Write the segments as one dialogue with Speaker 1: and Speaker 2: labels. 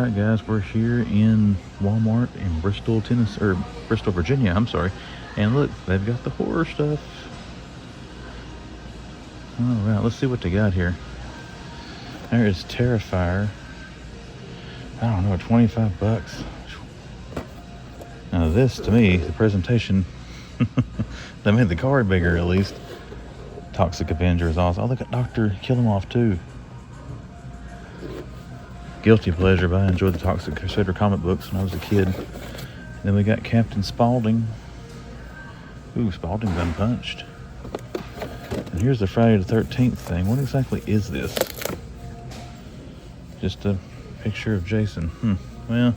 Speaker 1: Alright guys, we're here in Walmart in Bristol, Tennessee, or Bristol, Virginia, I'm sorry. And look, they've got the horror stuff. Alright, let's see what they got here. There is Terrifier. I don't know, 25 bucks. Now this, to me, the presentation, they made the card bigger at least. Toxic Avenger is awesome. Oh, they got Dr. Kill 'Em Off too. Guilty pleasure, but I enjoyed the Toxic Crusader comic books when I was a kid. Then we got Captain Spaulding. Ooh, Spaulding's unpunched. And here's the Friday the 13th thing. What exactly is this? Just a picture of Jason. Well,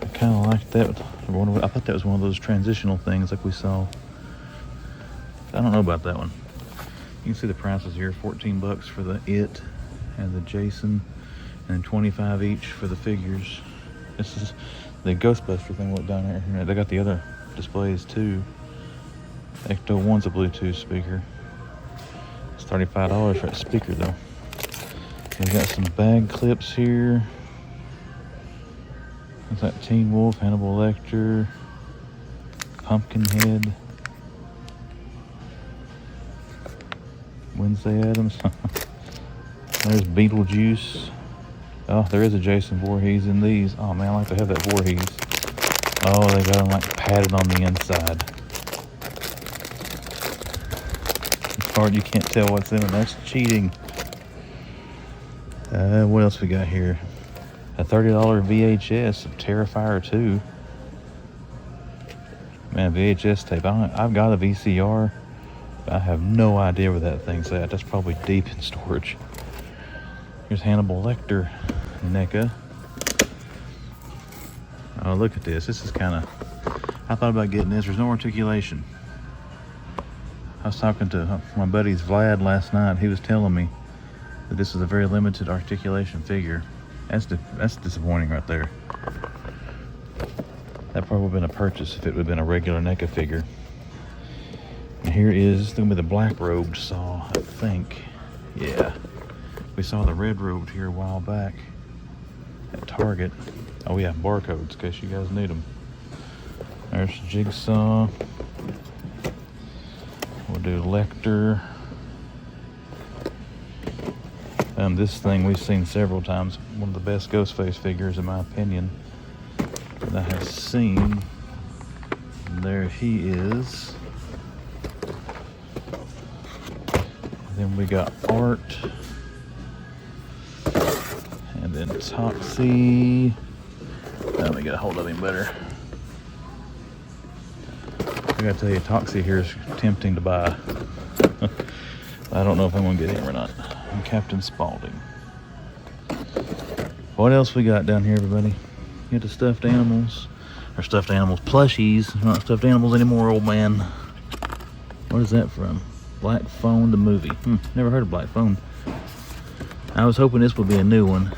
Speaker 1: I kind of liked that. I thought that was one of those transitional things like we saw. I don't know about that one. You can see the prices here. 14 bucks for the It and the Jason, and 25 each for the figures. This is the Ghostbuster thing. Look down there. They got the other displays too. Ecto 1's a Bluetooth speaker. It's $35 for that speaker though. We got some bag clips here. What's that? Teen Wolf, Hannibal Lecter, Pumpkinhead, Wednesday Addams. There's Beetlejuice. Oh, there is a Jason Voorhees in these. Oh man, I like to have that Voorhees. Oh, they got them like padded on the inside. It's hard, you can't tell what's in them. That's cheating. What else we got here? A $30 VHS of Terrifier 2. Man, VHS tape. I've got a VCR. But I have no idea where that thing's at. That's probably deep in storage. Here's Hannibal Lecter NECA. Oh, look at this. This is kind of... I thought about getting this. There's no articulation. I was talking to my buddy's Vlad last night. He was telling me that this is a very limited articulation figure. That's disappointing right there. That probably would have been a purchase if it would have been a regular NECA figure. And here is going to be the black-robed Saw, I think. Yeah. We saw the red-robed here a while back at Target. Oh yeah, barcodes, in case you guys need them. There's Jigsaw. We'll do Lecter. This thing we've seen several times. One of the best Ghostface figures, in my opinion, that I have seen. And there he is. And then we got Art. And then Toxie. Let me get a hold of him better. I gotta tell you, Toxie here is tempting to buy. I don't know if I'm gonna get him or not. And Captain Spaulding. What else we got down here, everybody? You got the stuffed animals. Or stuffed animals, plushies. Not stuffed animals anymore, old man. What is that from? Black Phone, the movie. Never heard of Black Phone. I was hoping this would be a new one.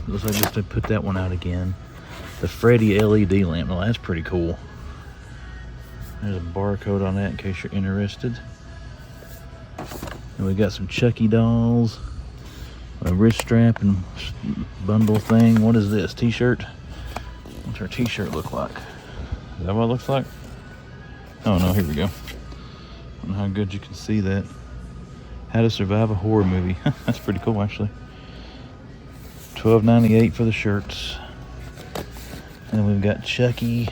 Speaker 1: Looks like just to put that one out again. The Freddy LED lamp. Well, that's pretty cool. There's a barcode on that in case you're interested. And we got some Chucky dolls. A wrist strap and bundle thing. What is this? T-shirt? What's our T-shirt look like? Is that what it looks like? Oh no, here we go. I don't know how good you can see that. How to Survive a Horror Movie. That's pretty cool, actually. $12.98 for the shirts. And then we've got Chucky.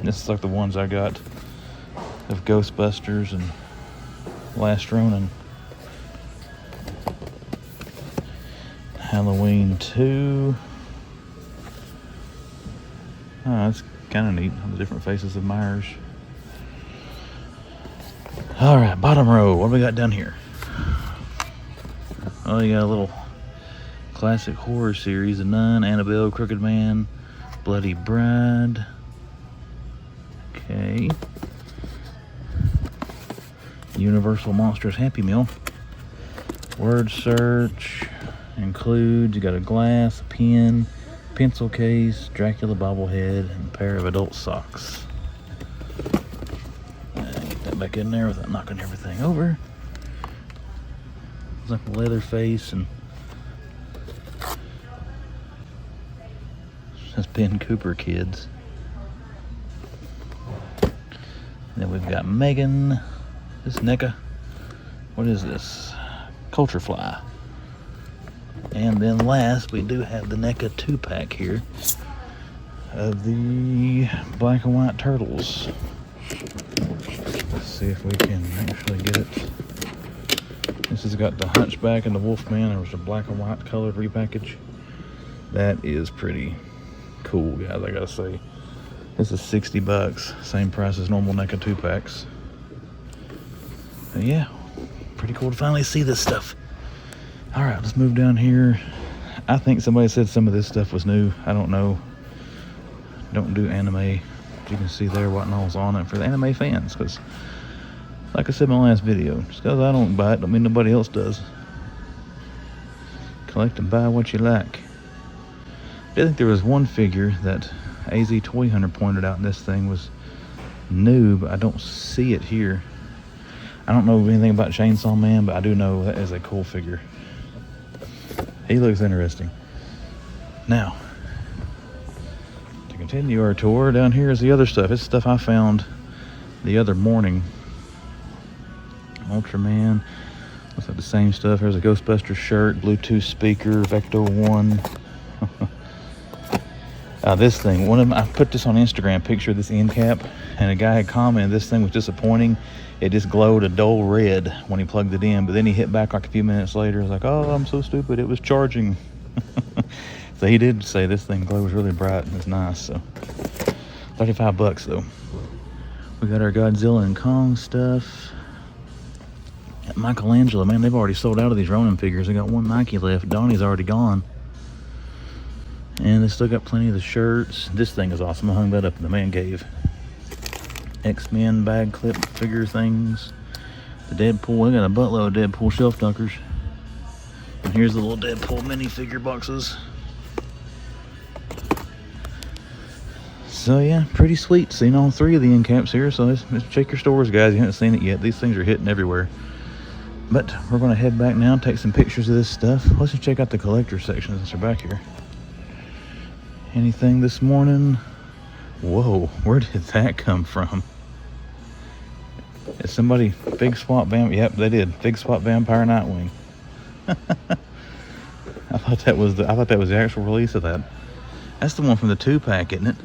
Speaker 1: This is like the ones I got of Ghostbusters and Last Ronin. Halloween 2. Oh, that's kind of neat. All the different faces of Myers. All right, bottom row. What do we got down here? Oh, you got a little classic horror series: The Nun, Annabelle, Crooked Man, Bloody Bride. Okay. Universal Monsters Happy Meal. Word search includes, you got a glass, a pen, pencil case, Dracula bobblehead, and a pair of adult socks. Get that back in there without knocking everything over. It's like a leather face and That's Ben Cooper kids. Then we've got Megan. This NECA. What is this? Culture Fly. And then last, we do have the NECA 2-pack here of the black and white turtles. Let's see if we can actually get it. This has got the Hunchback and the Wolfman. There was a black and white colored repackage. That is pretty cool, guys, I gotta say. This is $60, same price as normal NECA 2-packs. But yeah, pretty cool to finally see this stuff. All right, let's move down here. I think somebody said some of this stuff was new. I don't know. Don't do anime. You can see there what all's on it for the anime fans. Because, like I said in my last video, just because I don't buy it, don't mean nobody else does. Collect and buy what you like. I think there was one figure that AZ Toy Hunter pointed out in this thing was new, but I don't see it here. I don't know anything about Chainsaw Man, but I do know that is a cool figure. He looks interesting. Now, to continue our tour, down here is the other stuff. It's stuff I found the other morning. Ultraman. Looks like the same stuff. There's a Ghostbusters shirt, Bluetooth speaker, Vecto 1. This thing, I put this on Instagram, picture of this end cap, and a guy had commented this thing was disappointing. It just glowed a dull red when he plugged it in, but then he hit back like a few minutes later. He was like, oh, I'm so stupid, it was charging. So he did say this thing glows really bright and it's nice. So $35 though. We got our Godzilla and Kong stuff. Got Michelangelo, man, they've already sold out of these Ronin figures. They got one Nike left. Donnie's already gone. And they still got plenty of the shirts. This thing is awesome. I hung that up in the man cave. X-Men bag clip figure things. The Deadpool. I got a buttload of Deadpool shelf dunkers. And here's the little Deadpool mini figure boxes. So yeah, pretty sweet. Seen all three of the end caps here. So let's check your stores, guys. You haven't seen it yet. These things are hitting everywhere. But we're going to head back now, take some pictures of this stuff. Let's just check out the collector section since we're back here. Anything this morning? Whoa, where did that come from? Is somebody Big Swap Vampire? Yep, they did. Big Swap Vampire Nightwing. I thought that was the actual release of that. That's the one from the 2-pack, isn't it?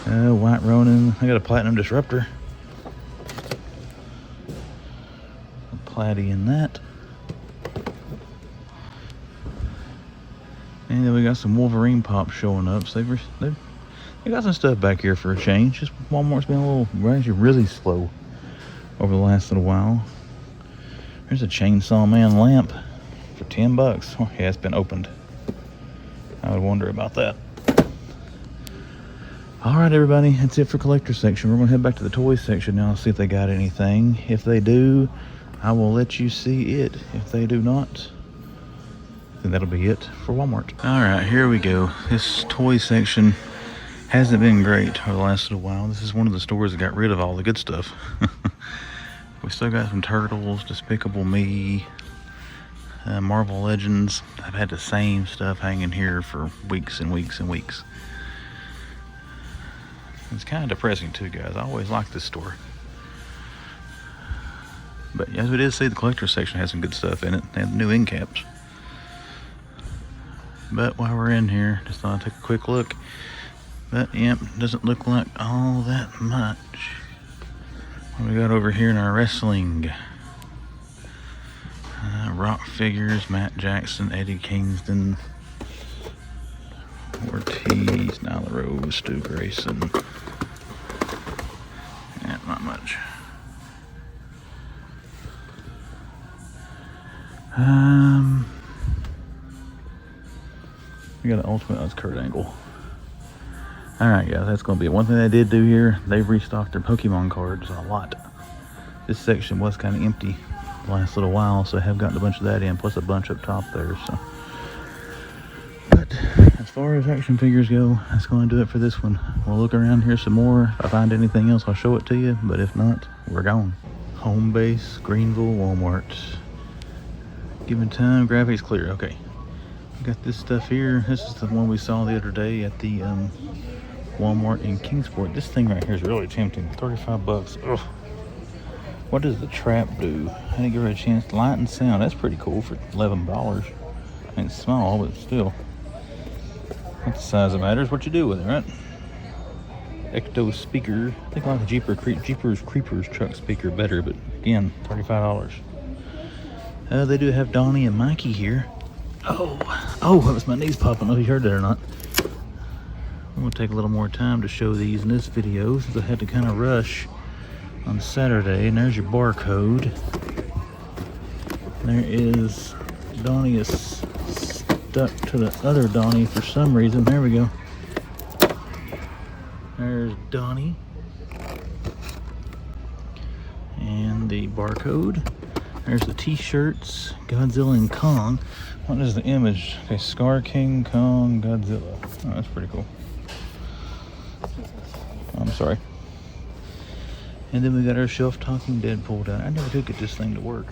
Speaker 1: White Ronin. I got a Platinum Disruptor. A Platy in that. And then we got some Wolverine pops showing up. So they got some stuff back here for a change. Just Walmart's been really slow over the last little while. There's a Chainsaw Man lamp for $10. Oh, yeah, it's been opened. I would wonder about that. All right, everybody, that's it for collector section. We're gonna head back to the toys section now and see if they got anything. If they do, I will let you see it. If they do not, then that'll be it for Walmart. All right, here we go. This toy section hasn't been great over the last little while. This is one of the stores that got rid of all the good stuff. We still got some Turtles, Despicable Me, Marvel Legends. I've had the same stuff hanging here for weeks and weeks and weeks. It's kind of depressing too, guys. I always liked this store. But as we did see, the collector section has some good stuff in it. They have new end caps. But while we're in here, just thought I'd take a quick look. But yep, doesn't look like all that much. What we got over here in our wrestling? Rock figures, Matt Jackson, Eddie Kingston, Ortiz, Nyla Rose, Stu Grayson. Yeah, not much. We got an Ultimate, that's Kurt Angle. Alright guys, that's going to be it. One thing they did do here, they've restocked their Pokemon cards a lot. This section was kind of empty the last little while, so I have gotten a bunch of that in, plus a bunch up top there. So, but as far as action figures go, that's going to do it for this one. We'll look around here some more. If I find anything else, I'll show it to you, but if not, we're gone. Home base, Greenville, Walmart. Given time, graphics clear. Okay. Got this stuff here. This is the one we saw the other day at the Walmart in Kingsport. This thing right here is really tempting. 35 bucks. Ugh. What does the trap do? I didn't give her a chance. Light and sound. That's pretty cool for $11. I mean, it's small, but still. Not the size that matters. What you do with it, right? Ecto speaker. I think I like the Jeepers Creepers truck speaker better, but again, $35. They do have Donnie and Mikey here. Oh, that was my knees popping. I don't know if you heard that or not. I'm going to take a little more time to show these in this video since I had to kind of rush on Saturday. And there's your barcode. There is Donnie is stuck to the other Donnie for some reason. There we go. There's Donnie. And the barcode. There's the t-shirts, Godzilla and Kong. What is the image? Okay, Scar King, Kong, Godzilla. Oh, that's pretty cool. I'm sorry. And then we got our shelf-talking Deadpool down. I never could get this thing to work.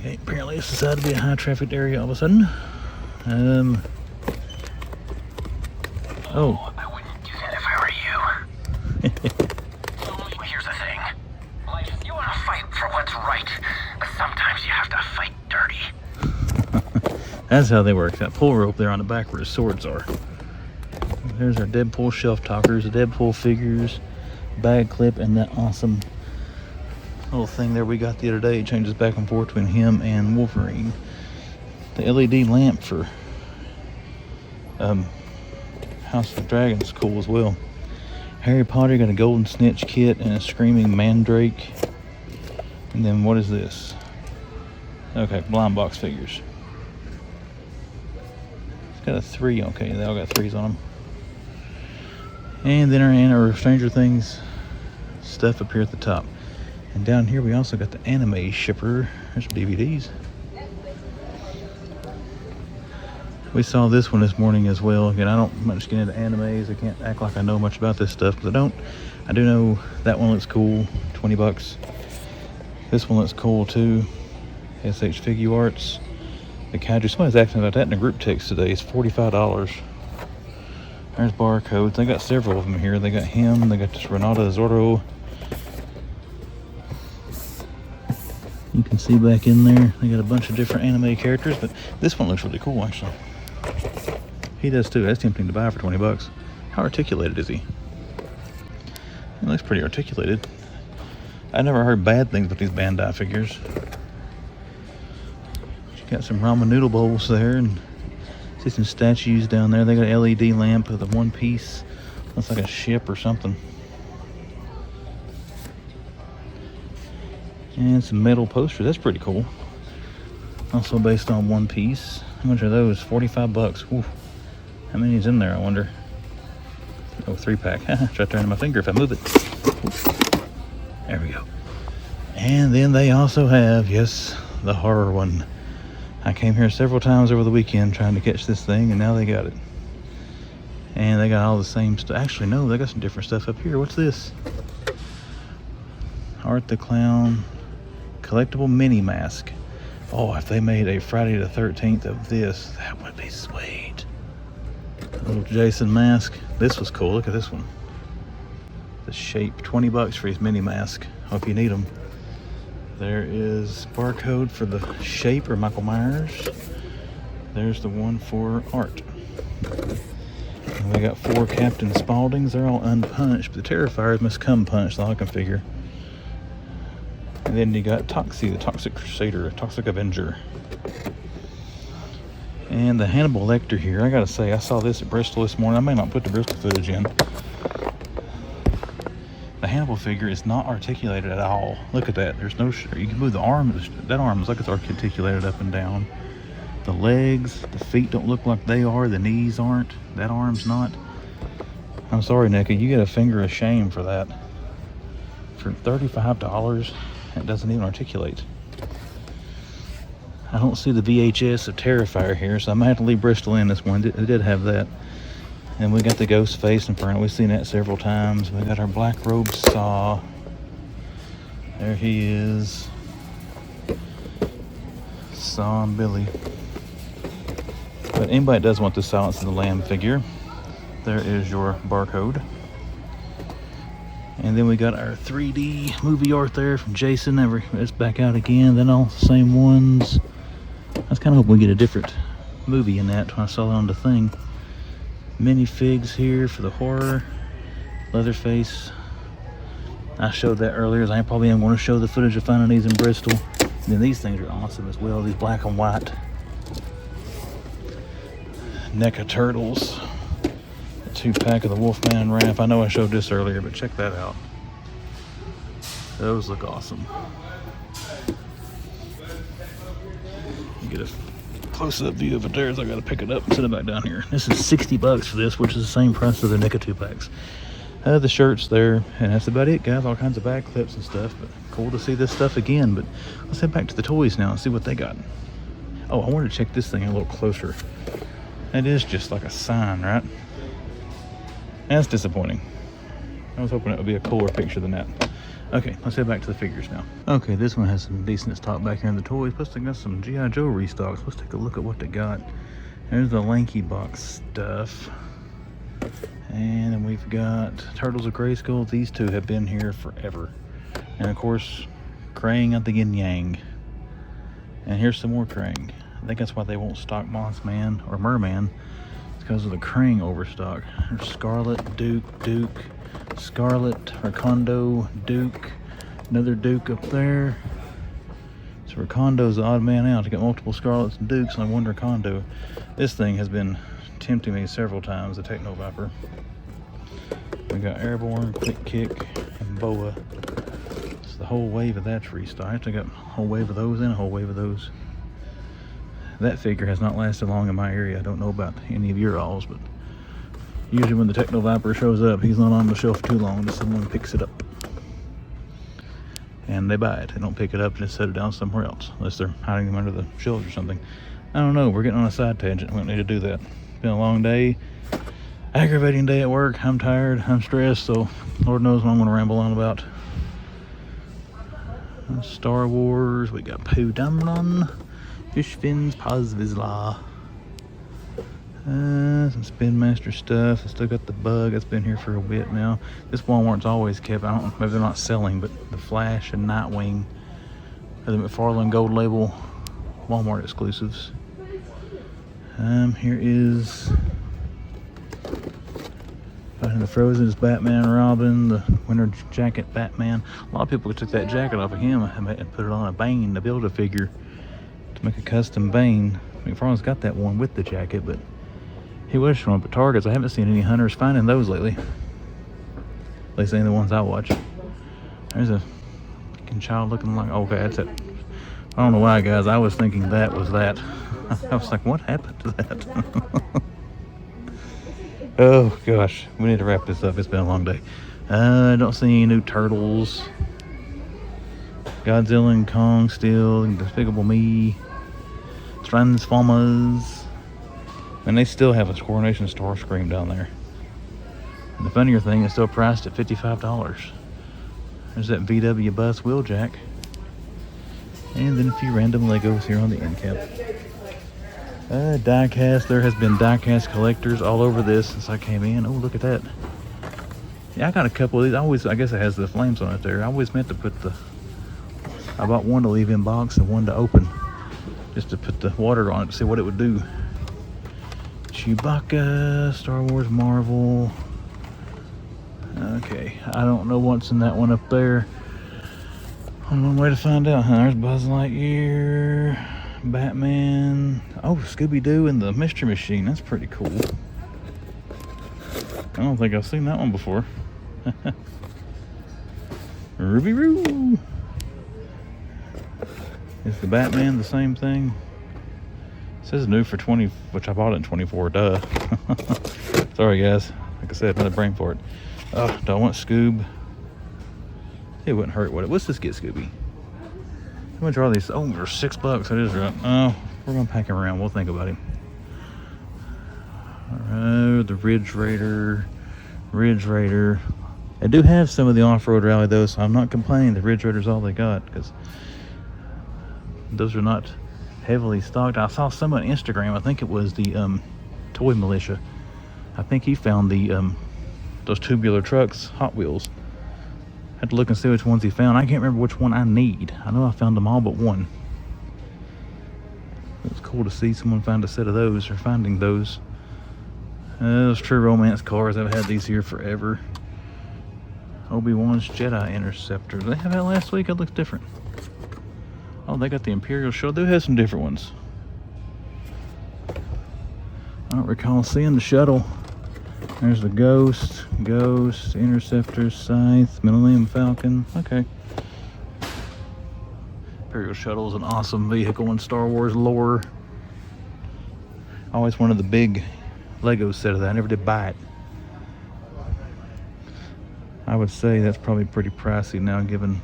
Speaker 1: Okay, apparently it's decided to be a high-trafficked area all of a sudden. Oh.
Speaker 2: I wouldn't do that if I were you. Well, here's the thing. Life, you want to fight for what's right, but sometimes you have to fight dirty.
Speaker 1: That's how they work. That pull rope there on the back where the swords are. There's our Deadpool shelf talkers, the Deadpool figures, bag clip, and that awesome little thing there we got the other day. It changes back and forth between him and Wolverine. The LED lamp for House of the Dragon's cool as well. Harry Potter got a golden snitch kit and a screaming mandrake. And then what is this? Okay, blind box figures. It's got a 3. Okay, they all got 3s on them. And then our Stranger Things stuff up here at the top. And down here we also got the anime shipper. There's some DVDs. We saw this one this morning as well. Again, I don't much get into animes. I can't act like I know much about this stuff, but I do know that one looks cool. 20 bucks. This one looks cool too. SH Figure Arts. The GIJoe. Somebody's asking about that in the group text today. It's $45. There's barcodes. They got several of them here. They got him. They got this Renata Zorro. You can see back in there, they got a bunch of different anime characters, but this one looks really cool actually. He does too. That's tempting to buy for 20 bucks. How articulated is he? He looks pretty articulated. I never heard bad things about these Bandai figures. You got some ramen noodle bowls there, and see some statues down there. They got an LED lamp with a one piece. Looks like a ship or something. And some metal posters. That's pretty cool. Also based on One Piece. How much are those? 45 bucks. Ooh. How many is in there, I wonder? Oh, 3-pack. Try turning my finger if I move it. Ooh. There we go. And then they also have, yes, the horror one. I came here several times over the weekend trying to catch this thing, and now they got it. And they got all the same stuff. Actually, no, they got some different stuff up here. What's this? Art the Clown. Collectible mini mask. Oh, if they made a Friday the 13th of this, that would be sweet. A little Jason mask. This was cool. Look at this one. The shape. 20 bucks for his mini mask. Hope you need them. There is barcode for the shape or Michael Myers. There's the one for art. And we got 4 Captain Spauldings. They're all unpunched, but the Terrifiers must come punched, all I can figure. And then you got Toxie, the Toxic Crusader, Toxic Avenger. And the Hannibal Lecter here. I gotta say, I saw this at Bristol this morning. I may not put the Bristol footage in. The Hannibal figure is not articulated at all. Look at that. There's no... You can move the arm. That arm is like it's articulated up and down. The legs, the feet don't look like they are. The knees aren't. That arm's not. I'm sorry, NECA. You get a finger of shame for that. For $35, it doesn't even articulate. I don't see the VHS of Terrifier here, so I might have to leave Bristol in this one. It did have that. And we got the ghost face in front. We've seen that several times. We got our black robe Saw. There he is. Nice on Billy. But anybody that does want the Silence of the Lamb figure, there is your barcode. And then we got our 3D movie art there from Jason. It's back out again. Then all the same ones. I was kind of hoping we get a different movie in that when I saw it on the thing. Minifigs here for the horror. Leatherface. I showed that earlier, as I probably am going to show the footage of finding these in Bristol. And then these things are awesome as well. These black and white NECA turtles. A 2-pack of the Wolfman Ramp. I know I showed this earlier, but check that out. Those look awesome. You get a close-up view of it there, so I got to pick it up and set it back down here. This is $60 for this, which is the same price as the NECA 2-packs. The shirts there, and that's about it, guys. All kinds of back clips and stuff, but cool to see this stuff again. But let's head back to the toys now and see what they got. Oh, I wanted to check this thing a little closer. That is just like a sign, right? That's disappointing. I was hoping it would be a cooler picture than that. Okay, let's head back to the figures now. Okay, this one has some decent stock back here in the toys. Plus they got some GIJoe restocks. Let's take a look at what they got. There's the Lanky Box stuff. And then we've got Turtles of Grayskull. These two have been here forever. And of course, Krang at the Yin Yang. And here's some more Krang. I think that's why they won't stock Mothman or Merman. It's because of the Krang overstock. There's Scarlet, Duke, Scarlet, Rakondo, Duke. Another Duke up there. So Rakondo's the odd man out. You got multiple Scarlets and Dukes on one Rakondo. This thing has been tempting me several times, the Techno Viper. We got Airborne, Quick Kick, and Boa. It's the whole wave of that's restocked. I got a whole wave of those and a whole wave of those. That figure has not lasted long in my area. I don't know about any of your alls, but usually when the Techno Viper shows up, he's not on the shelf too long until someone picks it up. And they buy it. They don't pick it up and just set it down somewhere else, unless they're hiding them under the shelves or something. I don't know. We're getting on a side tangent. We don't need to do that. It's been a long day. Aggravating day at work. I'm tired. I'm stressed. So Lord knows what I'm going to ramble on about. Star Wars. We got Pooh Damron. Fish Fins. Paz Vizsla. Some Spin Master stuff. I still got the Bug. That's been here for a bit now. This Walmart's always kept. I don't know. Maybe they're not selling, but the Flash and Nightwing are the McFarlane Gold Label Walmart exclusives. Here is Fighting the Frozen's Batman Robin, the Winter Jacket Batman. A lot of people took that jacket off of him and put it on a Bane to build a figure to make a custom Bane. McFarlane's got that one with the jacket, but he was showing up at Targets. I haven't seen any hunters finding those lately. At least any of the ones I watch. There's a fucking child looking like, okay, that's it. I don't know why, guys. I was thinking that was that. I was like, what happened to that? Oh, gosh. We need to wrap this up. It's been a long day. I don't see any new Turtles. Godzilla and Kong still. Despicable Me. Transformers. And they still have a Coronation Starscream down there. And the funnier thing, it's still priced at $55. There's that VW Bus Wheeljack. And then a few random Legos here on the end cap. Diecast. There has been diecast collectors all over this since I came in. Oh, look at that. Yeah, I got a couple of these. I guess it has the flames on it there. I always meant to put I bought one to leave in box and one to open. Just to put the water on it to see what it would do. Chewbacca, Star Wars, Marvel. Okay, I don't know what's in that one up there. One way to find out, huh? There's Buzz Lightyear, Batman. Oh, Scooby-Doo and the Mystery Machine. That's pretty cool. I don't think I've seen that one before. Ruby Roo. Is the Batman the same thing? It says new for 20, which I bought it in 24, duh. Sorry, guys. Like I said, another brain fart. Oh, do I want Scoob? It wouldn't hurt, would it? Let's just get Scooby. How much are these? Oh, they're $6. It is right. Oh, we're gonna pack him around. We'll think about him. Alright, the Ridge Raider. I do have some of the off-road rally though, so I'm not complaining. The Ridge Raider's all they got, because those are not heavily stocked. I saw some on Instagram. I think it was the Toy Militia. I think he found the those tubular trucks, Hot Wheels. Had to look and see which ones he found. I can't remember which one I need. I know I found them all but one. It was cool to see someone find a set of those, or finding those. Those true romance cars. I've had these here forever. Obi-Wan's Jedi Interceptor. Did they have that last week? It looks different. Oh, they got the Imperial Shuttle. They have some different ones. I don't recall seeing the shuttle. There's the Ghost, Interceptor, Scythe, Millennium Falcon. Okay. Imperial Shuttle is an awesome vehicle in Star Wars lore. I always wanted the big Lego set of that. I never did buy it. I would say that's probably pretty pricey now, given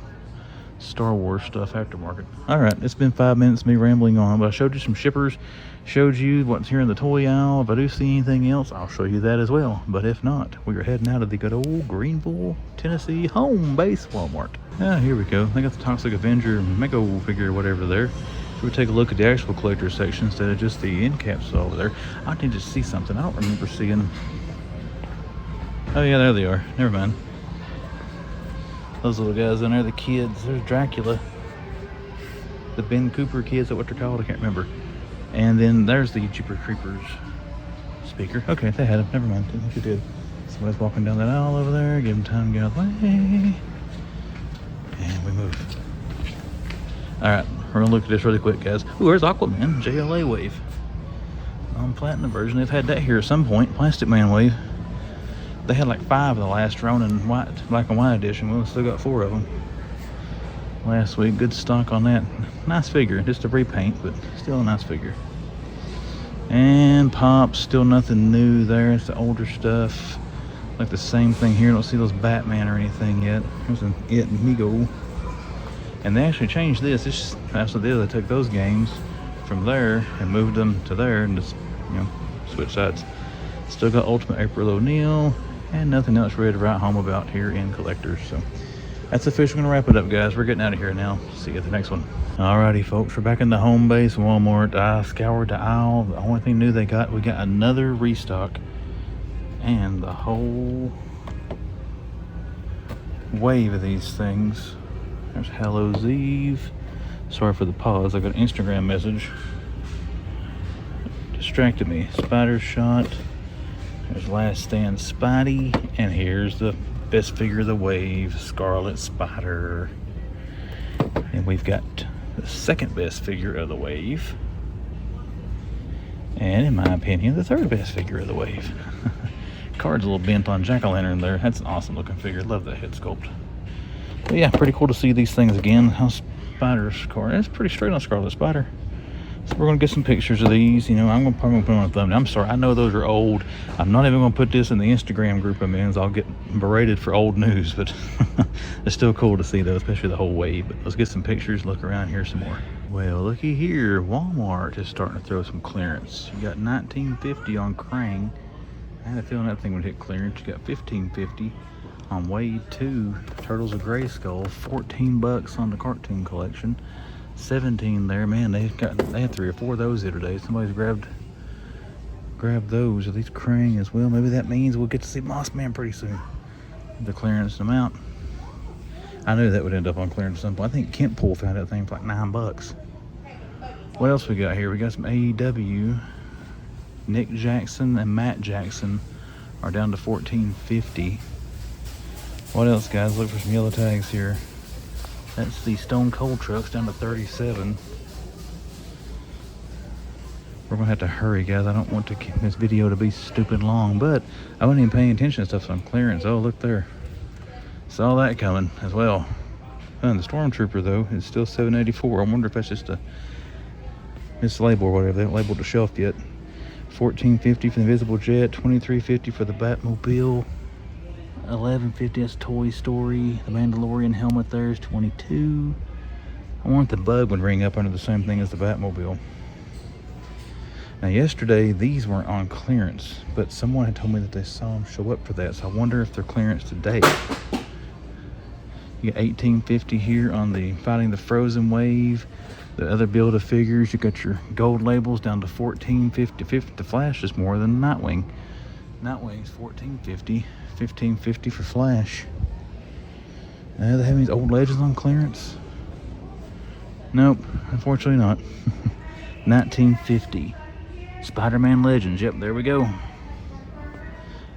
Speaker 1: Star Wars stuff aftermarket. Alright, it's been 5 minutes me rambling on, but I showed you some shippers, showed you what's here in the toy aisle. If I do see anything else, I'll show you that as well. But if not, we are heading out of the good old Greenville, Tennessee home base Walmart. Here we go. They got the Toxic Avenger Mego figure, whatever there. So we take a look at the actual collector section instead of just the end caps over there. I need to see something. I don't remember seeing. Oh yeah, there they are. Never mind. Those little guys in there, the kids. There's Dracula. The Ben Cooper kids, is that what they're called? I can't remember. And then there's the Jeepers Creepers speaker. Okay, they had them. Never mind. Didn't think you did. Somebody's walking down that aisle over there. Give them time to get out of the way. And we move. Alright, we're gonna look at this really quick, guys. Ooh, there's Aquaman, JLA wave. Platinum version. They've had that here at some point. Plastic Man wave. They had like 5 of the last Ronin white, black and white edition. We still got 4 of them last week. Good stock on that. Nice figure, just a repaint, but still a nice figure. And Pops, still nothing new there. It's the older stuff. Like the same thing here. Don't see those Batman or anything yet. There's an It and Mego. And they actually changed this. It's just, that's what they did. They took those games from there and moved them to there and just, switch sides. Still got Ultimate April O'Neil. And nothing else really to write home about here in collectors. So that's officially gonna wrap it up, guys. We're getting out of here now. See you at the next one. Alrighty, folks, we're back in the home base Walmart. I scoured the aisle. The only thing new we got another restock, and the whole wave of these things. There's Hallows Eve. Sorry for the pause. I got an Instagram message. Distracted me. Spider Shot. There's Last Stand Spidey, and here's the best figure of the wave, Scarlet Spider. And we've got the second best figure of the wave, and in my opinion, the third best figure of the wave. Card's a little bent on Jack-o'-lantern there. That's an awesome looking figure. Love that head sculpt. But yeah, pretty cool to see these things again. How's Spider's card? That's pretty straight on Scarlet Spider. So we're gonna get some pictures of these. I'm probably gonna put them on a thumbnail. I'm sorry, I know those are old. I'm not even gonna put this in the Instagram group of men's. I'll get berated for old news, but it's still cool to see those, especially the whole wave. But let's get some pictures, look around here some more. Well, looky here, Walmart is starting to throw some clearance. You got $19.50 on Krang. I had a feeling that thing would hit clearance. You got $15.50 on Wade 2, Turtles of Grayskull. $14 on the cartoon collection. 17 there. Man, they had 3 or 4 of those the other day. Somebody's grabbed those. Are these Krang as well? Maybe that means we'll get to see Moss Man pretty soon. The clearance amount. I knew that would end up on clearance at some point. I think Kent Pool found that thing for like $9. What else we got here? We got some AEW. Nick Jackson and Matt Jackson are down to $14.50. What else, guys? Look for some yellow tags here. That's the Stone Cold trucks down to $37. We're gonna have to hurry, guys. I don't want this video to be stupid long, but I wasn't even paying attention to stuff on clearance. Oh, look there. Saw that coming as well. And the Stormtrooper, though, is still $7.84. I wonder if that's just a mislabel or whatever. They haven't labeled the shelf yet. $14.50 for the Invisible Jet. $23.50 for the Batmobile. $11.50, that's Toy Story. The Mandalorian helmet there is $22. I want the bug would ring up under the same thing as the Batmobile. Now yesterday these weren't on clearance, but someone had told me that they saw them show up for that, so I wonder if they're clearance today. You got $18.50 here on the Fighting the Frozen Wave. The other Build-A-Figures, you got your gold labels down to $14.50. The Flash is more than Nightwing. Nightwing's $14.50, $15.50 for Flash. They have these old Legends on clearance. Nope, unfortunately not. $19.50. Spider-Man Legends. Yep, there we go.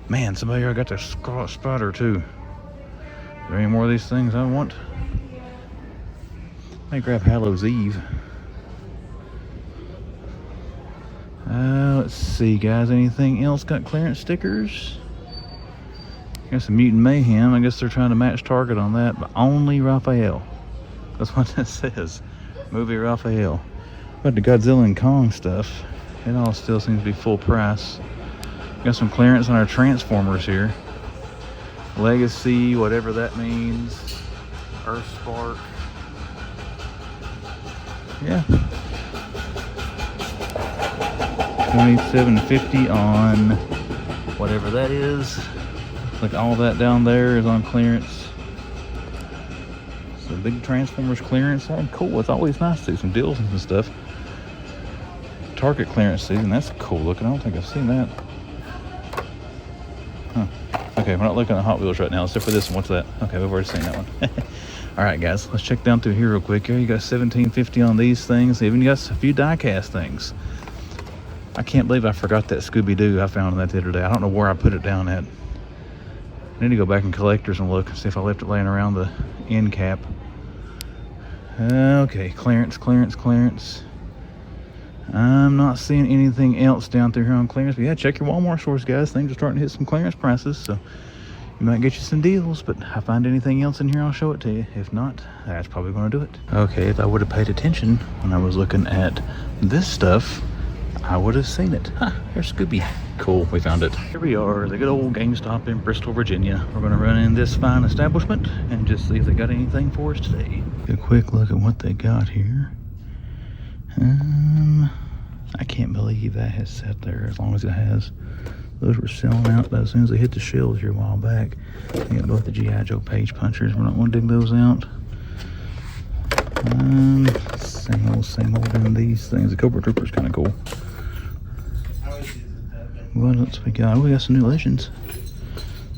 Speaker 1: Man, somebody already got their Spider too. Are there any more of these things I want? I may grab Hallows Eve. Let's see, guys. Anything else got clearance stickers? Got some Mutant Mayhem. I guess they're trying to match Target on that, but only Raphael. That's what that says. Movie Raphael. But the Godzilla and Kong stuff, it all still seems to be full price. Got some clearance on our Transformers here. Legacy, whatever that means. Earthspark. Yeah. $27.50 on whatever that is. Like all that down there is on clearance. So big Transformers clearance. Oh, cool. It's always nice to see some deals and some stuff. Target clearance season. That's cool looking. I don't think I've seen that. Huh. Okay, we're not looking at Hot Wheels right now, except for this one. What's that? Okay, we've already seen that one. All right, guys, let's check down through here real quick. Here you got $17.50 on these things. Even got a few die-cast things. I can't believe I forgot that Scooby-Doo. I found that the other day. I don't know where I put it down at. I need to go back in collectors and look and see if I left it laying around the end cap. Okay, clearance, clearance, clearance. I'm not seeing anything else down through here on clearance. But yeah, check your Walmart stores, guys. Things are starting to hit some clearance prices, so you might get you some deals. But if I find anything else in here, I'll show it to you. If not, that's probably going to do it. Okay, if I would have paid attention when I was looking at this stuff, I would have seen it. Huh, there's Scooby. Cool, we found it. Here we are, the good old GameStop in Bristol, Virginia. We're going to run in this fine establishment and just see if they got anything for us today. A quick look at what they got here. I can't believe that has sat there as long as it has. Those were selling out as soon as they hit the shelves here a while back. They got both the GIJoe page punchers. We're not going to dig those out. Same old in these things. The Cobra Trooper's kind of cool. What else we got? Oh, we got some new Legends.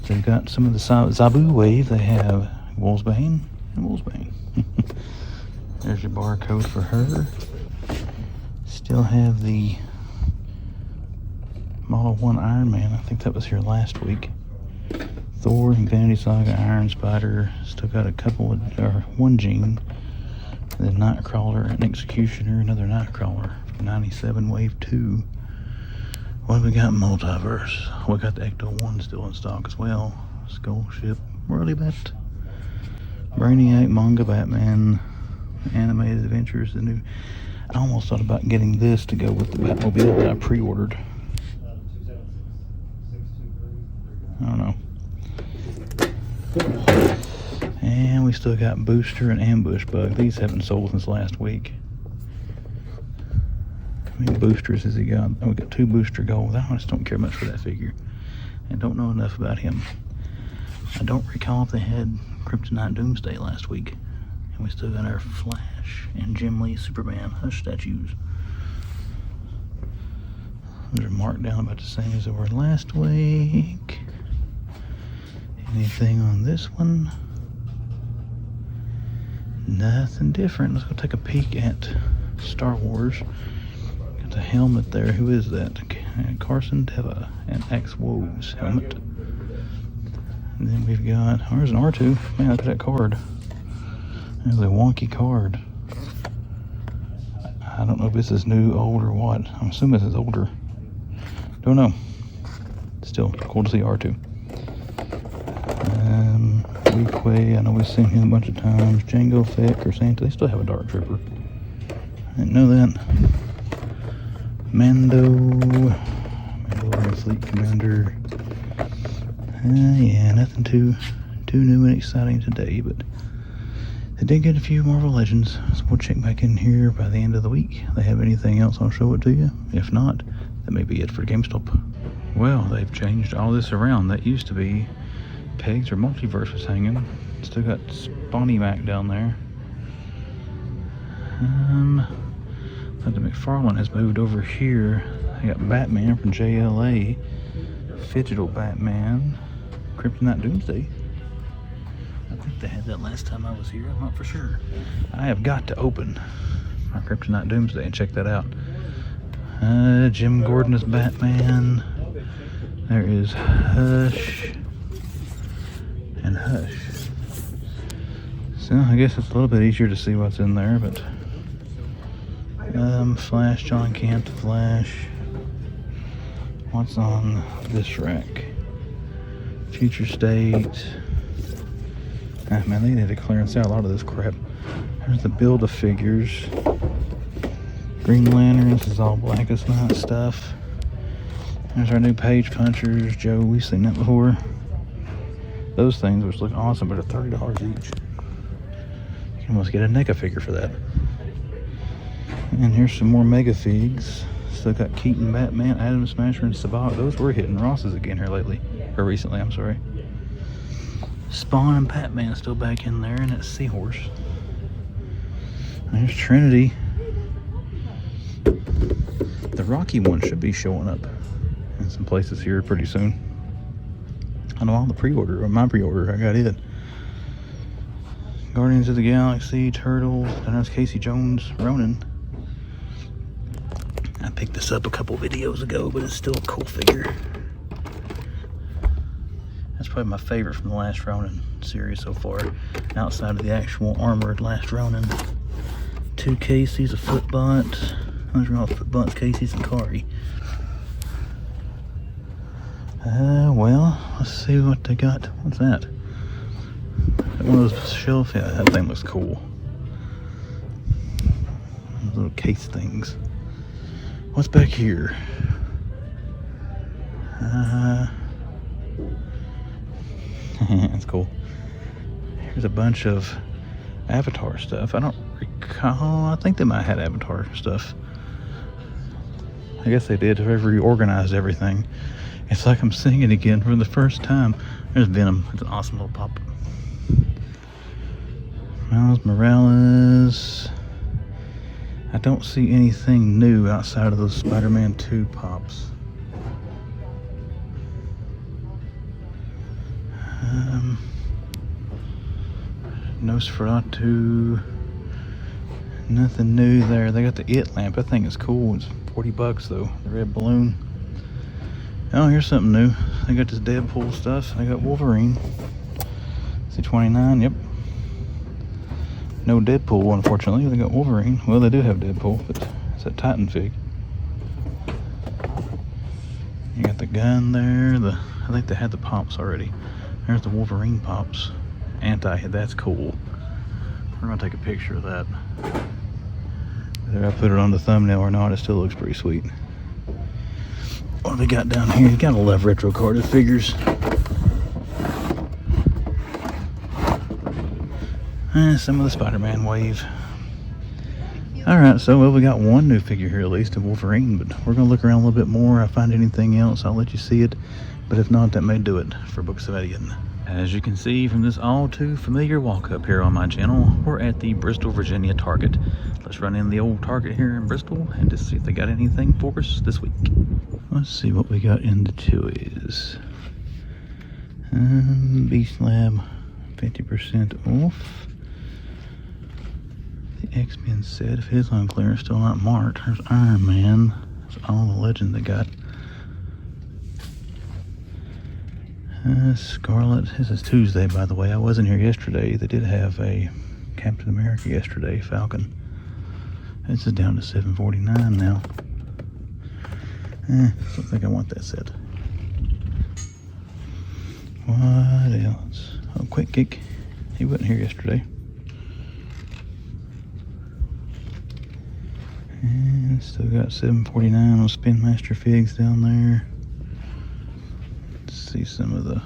Speaker 1: They've got some of the Zabu Wave. They have Wolfsbane and Wolfsbane. There's your barcode for her. Still have the Model 1 Iron Man. I think that was here last week. Thor, Infinity Saga, Iron Spider. Still got a couple of, one Gene. The Nightcrawler, an Executioner, another Nightcrawler from 97 Wave 2. What have we got in Multiverse? We got the Ecto 1 still in stock as well. Skull Ship, Whirly Bat, Brainiac, Manga Batman, Animated Adventures, the new. I almost thought about getting this to go with the Batmobile that I pre-ordered. I don't know. And we still got Booster and Ambush Bug. These haven't sold since last week. How many boosters has he got? Oh, we got 2 Booster Gold. I just don't care much for that figure. And don't know enough about him. I don't recall if they had Kryptonite Doomsday last week. And we still got our Flash and Jim Lee Superman Hush statues. Those are marked down about the same as they were last week. Anything on this one? Nothing different. Let's go take a peek at Star Wars. Got the helmet there. Who is that? Carson Teva and X-Woes helmet. And then we've got, oh, there's an R2. Man, look at that card. There's a wonky card. I don't know if this is new, old, or what. I'm assuming this is older. Don't know. Still cool to see R2. Weequay, I know we've seen him a bunch of times. Jango Fett or Santa. They still have a Dark Trooper. I didn't know that. Mandalorian Fleet Commander. Yeah, nothing too new and exciting today, but they did get a few Marvel Legends, so we'll check back in here by the end of the week. If they have anything else, I'll show it to you. If not, that may be it for GameStop. Well, they've changed all this around. That used to be Pegs or Multiverse was hanging. Still got Spawny Mac down there. The McFarlane has moved over here. I got Batman from JLA, Digital Batman, Kryptonite Doomsday. I think they had that last time I was here. I'm not for sure. I have got to open my Kryptonite Doomsday and check that out. Jim Gordon is Batman. There is Hush and Hush. So I guess it's a little bit easier to see what's in there, but Flash, John Kent, Flash. What's on this rack? Future State. Ah, man, they need to clearance out a lot of this crap. There's the Build-A-Figures. Green Lanterns, this is all Blackest Night stuff. There's our new Page Punchers. Joe, we've seen that before. Those things, which look awesome, but are $30 each. You can almost get a NECA figure for that. And here's some more Mega Figs. Still got Keaton, Batman, Atom Smasher, and Sabak. Those were hitting Ross's again here lately. Or recently, I'm sorry. Spawn and Batman still back in there, and that Seahorse. There's Trinity. The Rocky one should be showing up in some places here pretty soon. I know all the pre-order, or my pre-order, I got it. Guardians of the Galaxy, Turtles, then there's Casey Jones, Ronin. I picked this up a couple videos ago, but it's still a cool figure. That's probably my favorite from the Last Ronin series so far, outside of the actual armored Last Ronin. 2 Casey's, a Footbot. Those are all Footbots, Casey's, and Kari. Well, let's see what they got. What's that? One of those shelf, yeah, that thing looks cool. Those little case things. What's back here? That's cool. Here's a bunch of Avatar stuff. I don't recall. I think they might have had Avatar stuff. I guess they did. They've reorganized everything. It's like I'm seeing it again for the first time. There's Venom. It's an awesome little pop. Miles Morales. I don't see anything new outside of those Spider-Man 2 pops. Nosferatu. Nothing new there. They got the It lamp. That thing is cool. It's $40 though. The red balloon. Oh, here's something new. They got this Deadpool stuff. They got Wolverine. C29. Yep. No Deadpool, unfortunately. They got Wolverine. Well, they do have Deadpool, but it's a Titan fig. You got the gun there. I think they had the pops already. There's the Wolverine pops. That's cool. We're gonna take a picture of that. Whether I put it on the thumbnail or not, it still looks pretty sweet. What do we got down here? You gotta love retro carded figures. Some of the Spider-Man wave. Alright, so well, we got one new figure here at least of Wolverine, but we're gonna look around a little bit more. If I find anything else, I'll let you see it. But if not, that may do it for Books of Eddie. As you can see from this all too familiar walk up here on my channel, we're at the Bristol, Virginia Target. Let's run in the old Target here in Bristol and just see if they got anything for us this week. Let's see what we got in the toys. Beast Lab, 50% off. The X-Men set, if it is on clearance, still not marked. There's Iron Man. That's all the legend they got. Scarlet. This is Tuesday, by the way. I wasn't here yesterday. They did have a Captain America yesterday, Falcon. This is down to $7.49 now. Don't think I want that set. What else? Oh, Quick Kick. He wasn't here yesterday. And still got $7.49 on Spin Master Figs down there. See some of the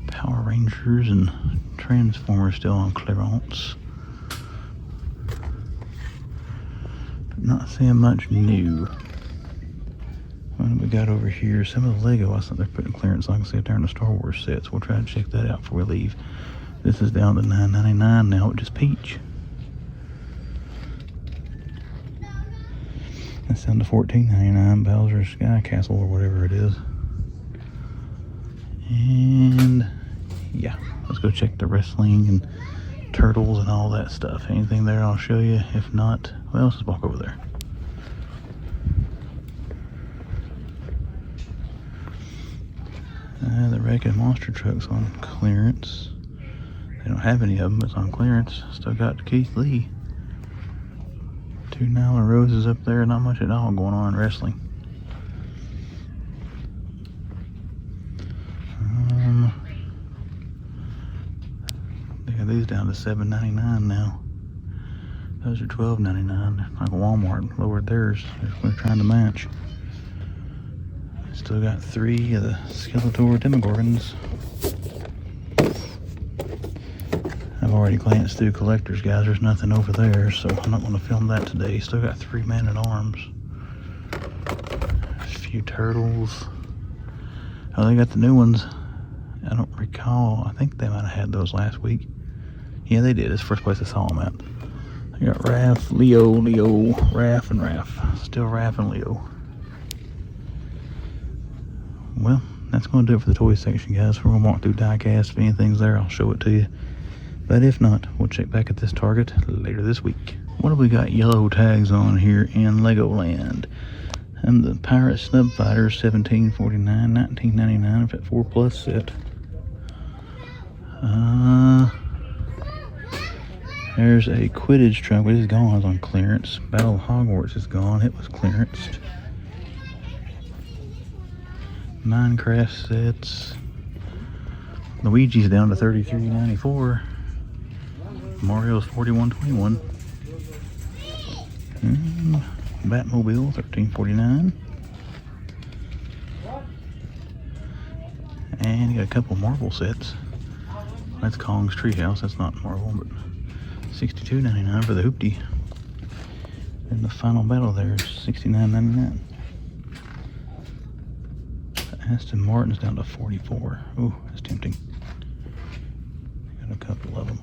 Speaker 1: Power Rangers and Transformers still on clearance. But not seeing much new. What do we got over here? Some of the Lego I think they're putting clearance on. I can see if they're in the Star Wars sets. We'll try to check that out before we leave. This is down to $9.99 now, which is Peach. That's down to $14.99. Bowser's Sky Castle or whatever it is. And yeah, let's go check the wrestling and turtles and all that stuff. Anything there I'll show you. If not, well, let's just walk over there. The Wreck-It Monster truck's on clearance. They don't have any of them, it's on clearance. Still got Keith Lee. 2 Nyla Roses up there, not much at all going on in wrestling. They got these down to $7.99 now. Those are $12.99. Like Walmart lowered theirs. They're trying to match. Still got 3 of the Skeletor Demogorgons. I've already glanced through collectors, guys. There's nothing over there, so I'm not going to film that today. Still got 3 Man-at-Arms. A few turtles. Oh, they got the new ones. I don't recall. I think they might have had those last week. Yeah, they did. It's the first place I saw them at. I got Raph, Leo, Raph, and Raph. Still Raph and Leo. Well, that's going to do it for the toy section, guys. We're going to walk through diecast. If anything's there, I'll show it to you. But if not, we'll check back at this Target later this week. What have we got yellow tags on here in Legoland? And the Pirate Snub Fighter, $17.49, $19.99 for that 4+ set. There's a Quidditch truck, but it's gone. It's on clearance. Battle of Hogwarts is gone. It was clearanced. Minecraft sets. Luigi's down to $33.94. Mario's $41.21. Batmobile $13.49. And you got a couple Marvel sets. That's Kong's Treehouse. That's not Marvel, but $62.99 for the Hoopty. And the final battle there is $69.99. Aston Martin's down to $44. Ooh, that's tempting. Got a couple of them.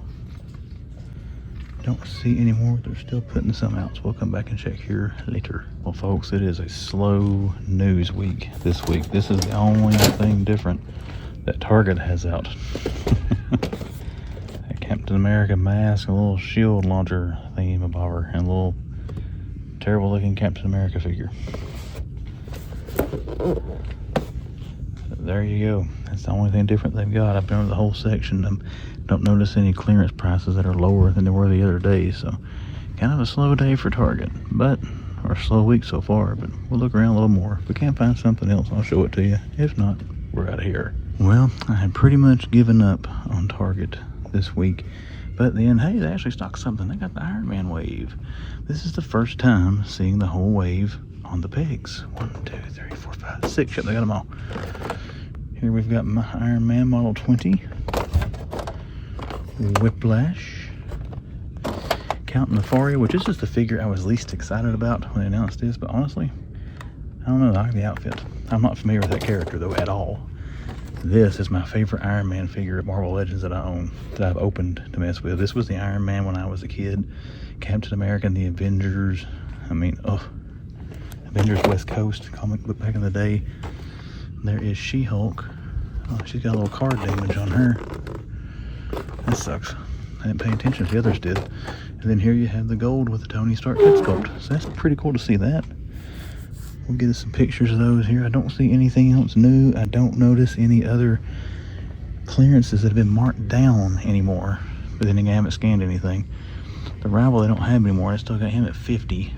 Speaker 1: Don't see any more. They're still putting some out, so we'll come back and check here later. Well, folks, it is a slow news week this week. This is the only thing different that Target has out. A Captain America mask, a little shield launcher thingamabobber, and a little terrible looking Captain America figure. There you go. That's the only thing different they've got. I've been over the whole section. Don't notice any clearance prices that are lower than they were the other day. So kind of a slow day for Target, or a slow week so far, but we'll look around a little more. If we can't find something else, I'll show it to you. If not, we're out of here. Well, I had pretty much given up on Target this week, but then, hey, they actually stocked something. They got the Iron Man wave. This is the first time seeing the whole wave on the pegs. 1, 2, 3, 4, 5, 6. Yep, they got them all. Here we've got my Iron Man Model 20. Whiplash. Count Nefaria, which is just the figure I was least excited about when they announced this, but honestly, I don't know, I like the outfit. I'm not familiar with that character, though, at all. This is my favorite Iron Man figure at Marvel Legends that I own, that I've opened to mess with. This was the Iron Man when I was a kid. Captain America and the Avengers. Avengers West Coast comic book back in the day. There is She-Hulk. Oh, she's got a little card damage on her. That sucks. I didn't pay attention if the others did. And then here you have the gold with the Tony Stark head sculpt. So that's pretty cool to see that. We'll get us some pictures of those here. I don't see anything else new. I don't notice any other clearances that have been marked down anymore. But then again, I haven't scanned anything. The Rival they don't have anymore. I still got him at 50.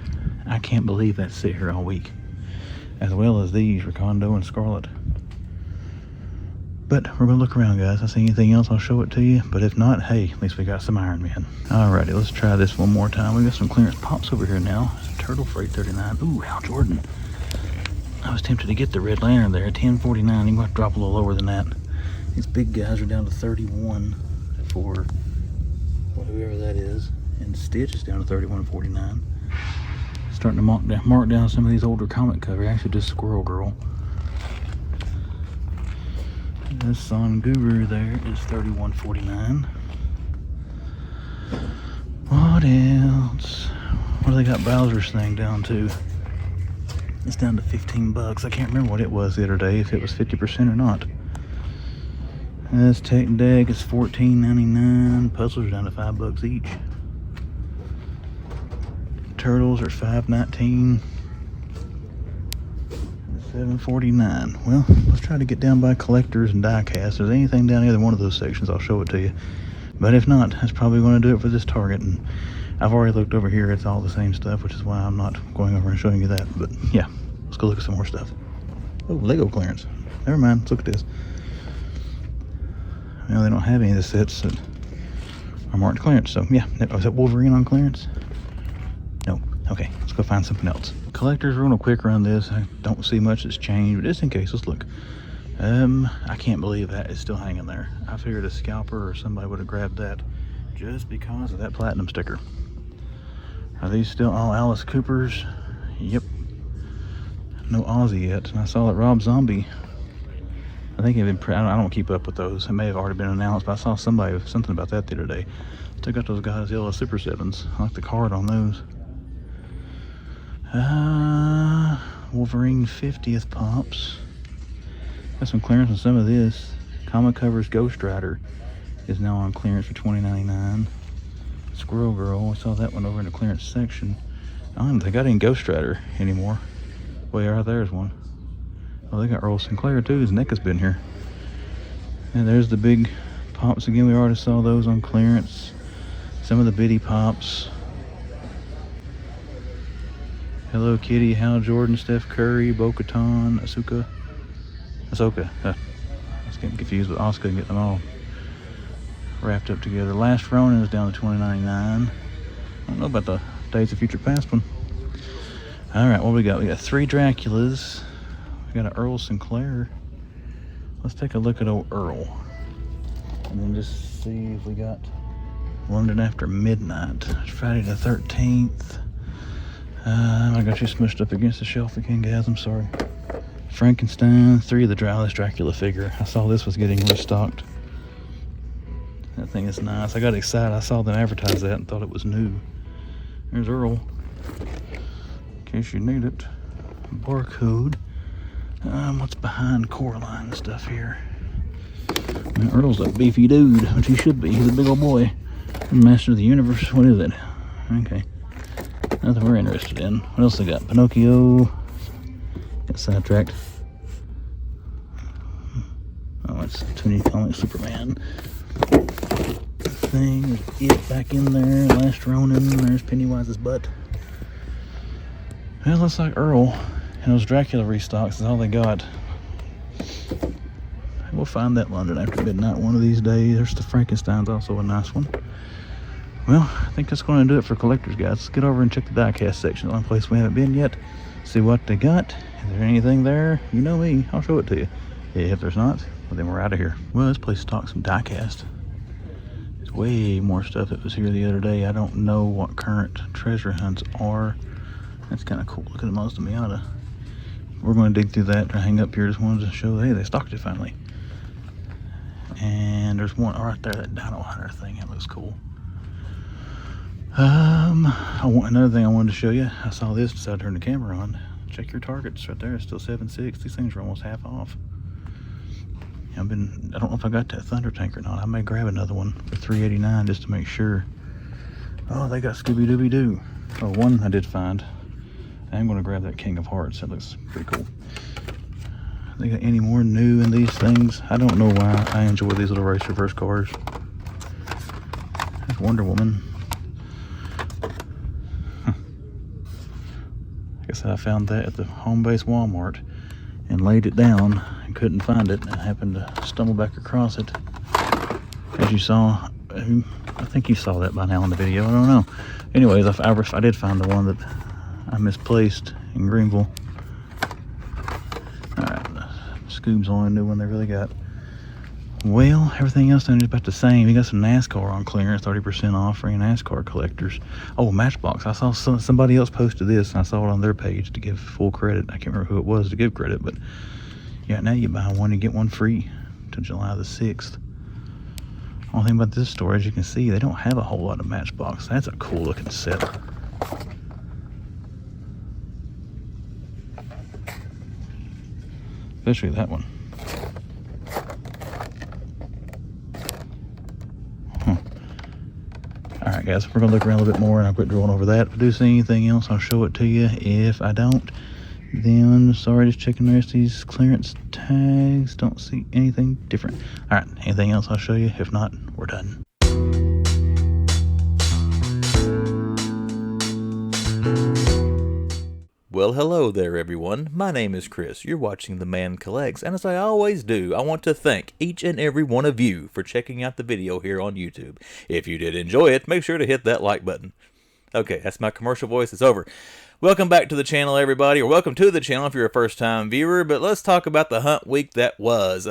Speaker 1: I can't believe that sit here all week. As well as these, Recondo and Scarlet. But we're going to look around, guys. If I see anything else, I'll show it to you. But if not, hey, at least we got some Iron Man. Alrighty, let's try this one more time. We got some clearance pops over here now. Turtle Freight 39. Ooh, Hal Jordan. I was tempted to get the Red Lantern there. 10.49. You might drop a little lower than that. These big guys are down to 31 for whoever that is. And Stitch is down to 31.49. Starting to mark down some of these older comic covers. Actually, just Squirrel Girl. This Son Guru there is 31.49. What else? What do they got Bowser's thing down to? It's down to 15 bucks. I can't remember what it was the other day, if it was 50% or not. This tech deck is $14.99. Puzzles are down to 5 bucks each. Turtles are $5.19. $7.49. Well, let's try to get down by collectors and die-cast. If there's anything down either one of those sections, I'll show it to you. But if not, that's probably going to do it for this Target. And I've already looked over here. It's all the same stuff, which is why I'm not going over and showing you that. But yeah, let's go look at some more stuff. Oh, Lego clearance. Never mind. Let's look at this. Well, they don't have any of the sets that are marked clearance. So yeah, is that Wolverine on clearance? No. Okay, let's go find something else. Collectors, real quick around this. I don't see much that's changed, but just in case, let's look. I can't believe that is still hanging there. I figured a scalper or somebody would have grabbed that just because of that platinum sticker. Are these still all Alice Coopers? Yep. No Aussie yet. And I saw that Rob Zombie, I think I don't keep up with those. It may have already been announced, but I saw something about that the other day. Took out those guys, yellow Super 7s. I like the card on those. Wolverine 50th pops. Got some clearance on some of this. Comic Covers Ghost Rider is now on clearance for $20.99. Squirrel Girl, I saw that one over in the clearance section. I don't even think I got any Ghost Rider anymore. Well, yeah, right there's one. Oh, they got Earl Sinclair too. His neck has been here. And there's the big pops again. We already saw those on clearance. Some of the bitty pops. Hello Kitty, Hal Jordan, Steph Curry, Bo-Katan, Ahsoka. I was getting confused with Asuka and getting them all wrapped up together. Last Ronin is down to $20.99. I don't know about the Days of Future Past one. Alright, what we got? We got 3 Draculas. We got an Earl Sinclair. Let's take a look at old Earl. And then just see if we got London After Midnight. It's Friday the 13th. I got you smushed up against the shelf again, guys. I'm sorry. Frankenstein, 3 of the Dracula figure. I saw this was getting restocked. That thing is nice. I got excited. I saw them advertise that and thought it was new. There's Earl. In case you need it. Barcode. What's behind Coraline and stuff here? Man, Earl's a beefy dude, which he should be. He's a big old boy. Master of the Universe. What is it? Okay. Nothing we're interested in. What else they got? Pinocchio. Got sidetracked. Oh, it's Toonie Comic Superman. Thing. There's it back in there. Last Ronin. There's Pennywise's butt. Well, looks like Earl and those Dracula restocks is all they got. We'll find that London After Midnight one of these days. There's the Frankenstein's, also a nice one. Well, I think that's going to do it for collectors, guys. Let's get over and check the diecast section. The only place we haven't been yet. See what they got. Is there anything there? You know me. I'll show it to you. If there's not, well, then we're out of here. Well, this place stocks some diecast. There's way more stuff that was here the other day. I don't know what current treasure hunts are. That's kind of cool. Look at the Mazda Miata. We're going to dig through that. Hang up here. Just wanted to show, hey, they stocked it finally. And there's one right there, that Dino Hunter thing. That looks cool. Another thing I wanted to show you. I saw this, decided to turn the camera on. Check your Targets right there. It's still $7.6. These things are almost half off. I don't know if I got that Thunder Tank or not. I may grab another one for $3.89 just to make sure. Oh, they got Scooby-Dooby-Doo. Oh, one I did find. I'm going to grab that King of Hearts. That looks pretty cool. They got any more new in these things? I don't know why I enjoy these little race reverse cars. There's Wonder Woman. I guess I found that at the home base Walmart and laid it down and couldn't find it. I happened to stumble back across it. As you saw, I think you saw that by now in the video. I don't know. Anyways, I did find the one that I misplaced in Greenville. Alright, Scoob's the only new one they really got. Well, everything else is about the same. You got some NASCAR on clearance, 30% off for any NASCAR collectors. Oh, Matchbox. I saw somebody else posted this, and I saw it on their page to give full credit. I can't remember who it was to give credit, but yeah, now you buy one, you get one free till July the 6th. Only thing about this store, as you can see, they don't have a whole lot of Matchbox. That's a cool looking set. especially that one. Alright guys, we're going to look around a little bit more and I'll quit drawing over that. If I do see anything else, I'll show it to you. If I don't, then sorry, just checking the rest of these clearance tags. Don't see anything different. Alright, anything else I'll show you. If not, we're done.
Speaker 3: Well, hello there everyone. My name is Chris. You're watching The Man Collects, and as I always do, I want to thank each and every one of you for checking out the video here on YouTube. If you did enjoy it, make sure to hit that like button. Okay, that's my commercial voice. It's over. Welcome back to the channel, everybody, or welcome to the channel if you're a first-time viewer, but let's talk about the hunt week that was.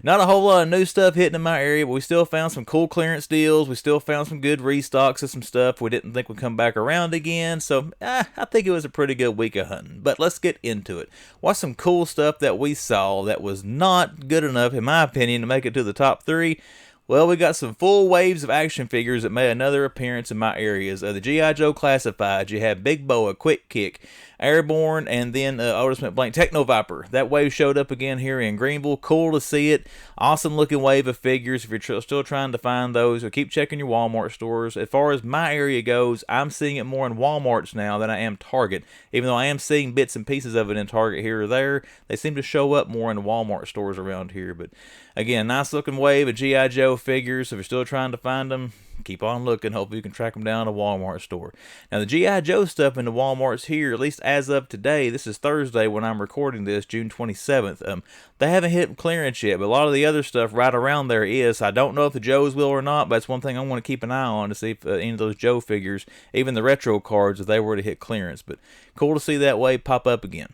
Speaker 3: Not a whole lot of new stuff hitting in my area, but we still found some cool clearance deals. We still found some good restocks of some stuff we didn't think would come back around again, so I think it was a pretty good week of hunting. But let's get into it. What's some cool stuff that we saw that was not good enough, in my opinion, to make it to the top 3? Well, we got some full waves of action figures that made another appearance in my areas. The GIJoe classifieds, you have Big Boa, Quick Kick, Airborne, and then Otis McBlank Techno Viper. That wave showed up again here in Greenville. Cool to see it. Awesome looking wave of figures. If you're still trying to find those, so keep checking your Walmart stores. As far as my area goes, I'm seeing it more in Walmarts now than I am Target. Even though I am seeing bits and pieces of it in Target here or there, they seem to show up more in the Walmart stores around here. But again, nice looking wave of GIJoe figures. If you're still trying to find them, keep on looking. Hopefully you can track them down at a Walmart store. Now the GIJoe stuff in the Walmarts here, at least as of today, this is Thursday when I'm recording this, June 27th. They haven't hit clearance yet, but a lot of the other stuff right around there is. I don't know if the Joes will or not, but that's one thing I want to keep an eye on to see if any of those Joe figures, even the retro cards, if they were to hit clearance. But cool to see that wave pop up again.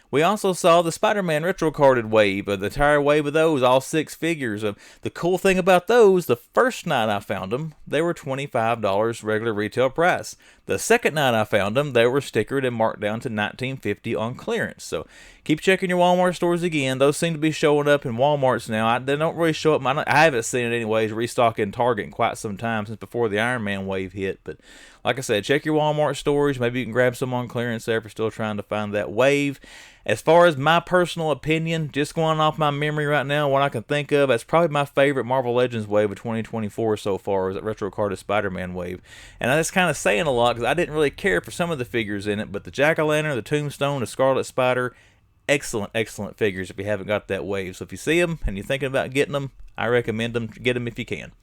Speaker 3: We also saw the Spider-Man retro carded wave, the entire wave of those, all 6 figures. The cool thing about those, the first night I found them, they were $25 regular retail price. The second night I found them, they were stickered and marked down to $19.50 on clearance. So keep checking your Walmart stores again. Those seem to be showing up in Walmarts now. They don't really show up. I haven't seen it anyways restock in Target in quite some time, since before the Iron Man wave hit. But like I said, check your Walmart stores. Maybe you can grab some on clearance there if you're still trying to find that wave. As far as my personal opinion, just going off my memory right now, what I can think of, that's probably my favorite Marvel Legends wave of 2024 so far, is that retro carded Spider-Man wave. And that's kind of saying a lot, because I didn't really care for some of the figures in it, but the Jack-o'-lantern, the Tombstone, the Scarlet Spider, excellent, excellent figures if you haven't got that wave. So if you see them and you're thinking about getting them, I recommend them. Get them if you can.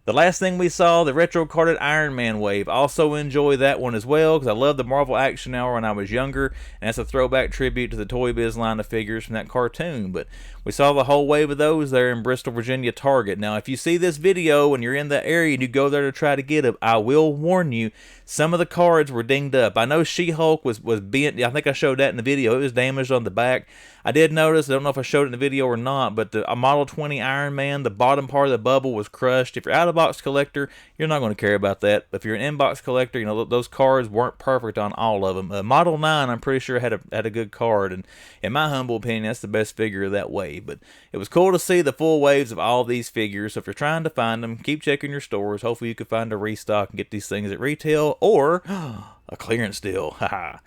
Speaker 3: The last thing we saw, the retro carded Iron Man wave. Also enjoy that one as well, because I loved the Marvel Action Hour when I was younger, and that's a throwback tribute to the Toy Biz line of figures from that cartoon. But we saw the whole wave of those there in Bristol, Virginia Target. Now, if you see this video and you're in that area and you go there to try to get them, I will warn you, some of the cards were dinged up. I know She-Hulk was bent. I think I showed that in the video. It was damaged on the back. I did notice, I don't know if I showed it in the video or not, but the Model 20 Iron Man, the bottom part of the bubble was crushed. If you're out-of-box collector, you're not going to care about that. If you're an in-box collector, you know, those cards weren't perfect on all of them. Model 9, I'm pretty sure had a good card, and in my humble opinion, that's the best figure of that wave. But it was cool to see the full waves of all these figures. So if you're trying to find them, keep checking your stores. Hopefully you can find a restock and get these things at retail or a clearance deal. Haha.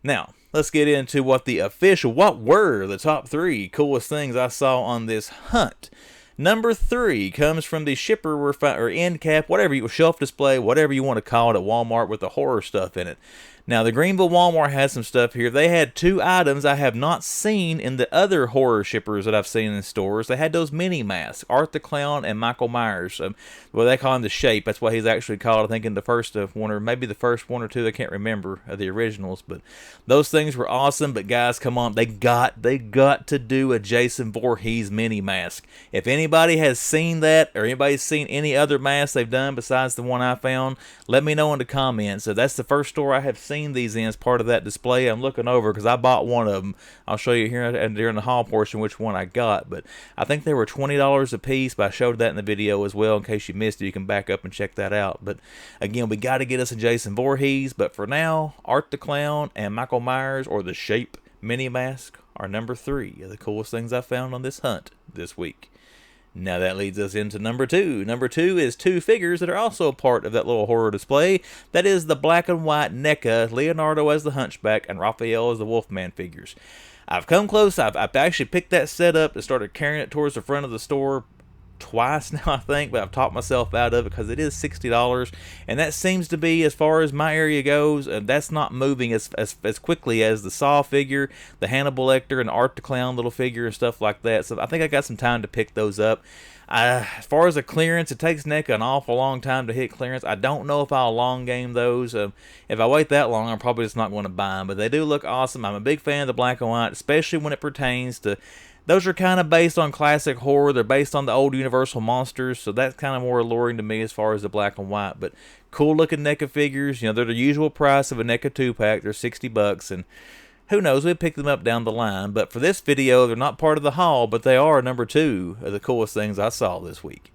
Speaker 3: Now, let's get into what were the top 3 coolest things I saw on this hunt. Number 3 comes from the shipper or end cap, whatever you shelf display, whatever you want to call it at Walmart with the horror stuff in it. Now, the Greenville Walmart had some stuff here. They had 2 items I have not seen in the other horror shippers that I've seen in stores. They had those mini masks, Art the Clown and Michael Myers. Well, they call him the Shape. That's what he's actually called, I think, in the first one, or maybe the first 1 or 2. I can't remember the originals, but those things were awesome. But guys, come on, they got to do a Jason Voorhees mini mask. If anybody has seen that, or anybody's seen any other masks they've done besides the one I found, let me know in the comments. So that's the first store I have seen these in as part of that display. I'm looking over because I bought one of them. I'll show you here and during the haul portion which one I got, but I think they were $20 a piece, but I showed that in the video as well. In case you missed it, you can back up and check that out. But again, we got to get us a Jason Voorhees, but for now, Art the Clown and Michael Myers, or the Shape mini mask, are number 3 of the coolest things I found on this hunt this week. Now that leads us into number 2. Number 2 is 2 figures that are also part of that little horror display. That is the black and white NECA, Leonardo as the Hunchback and Raphael as the Wolfman figures. I've come close. I've actually picked that set up and started carrying it towards the front of the store twice now, I think, but I've talked myself out of it because it is $60, and that seems to be, as far as my area goes, that's not moving as quickly as the Saw figure, the Hannibal Lecter, and Art the Clown little figure and stuff like that. So I think I got some time to pick those up. As far as the clearance, it takes NECA an awful long time to hit clearance. I don't know if I'll long game those. If I wait that long, I'm probably just not going to buy them, but they do look awesome. I'm a big fan of the black and white, especially when it pertains to, those are kind of based on classic horror. They're based on the old Universal monsters, so that's kind of more alluring to me as far as the black and white. But cool looking NECA figures. You know, they're the usual price of a NECA 2-pack. They're $60, and who knows, we'll pick them up down the line. But for this video, they're not part of the haul, but they are number 2 of the coolest things I saw this week.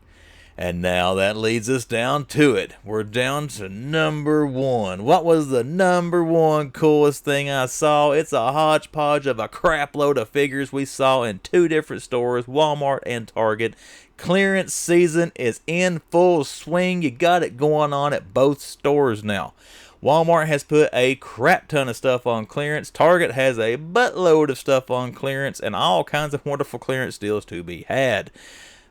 Speaker 3: And now that leads us down to it. We're down to number 1. What was the number 1 coolest thing I saw? It's a hodgepodge of a crap load of figures we saw in 2 different stores, Walmart and Target. Clearance season is in full swing. You got it going on at both stores now. Walmart has put a crap ton of stuff on clearance. Target has a buttload of stuff on clearance, and all kinds of wonderful clearance deals to be had.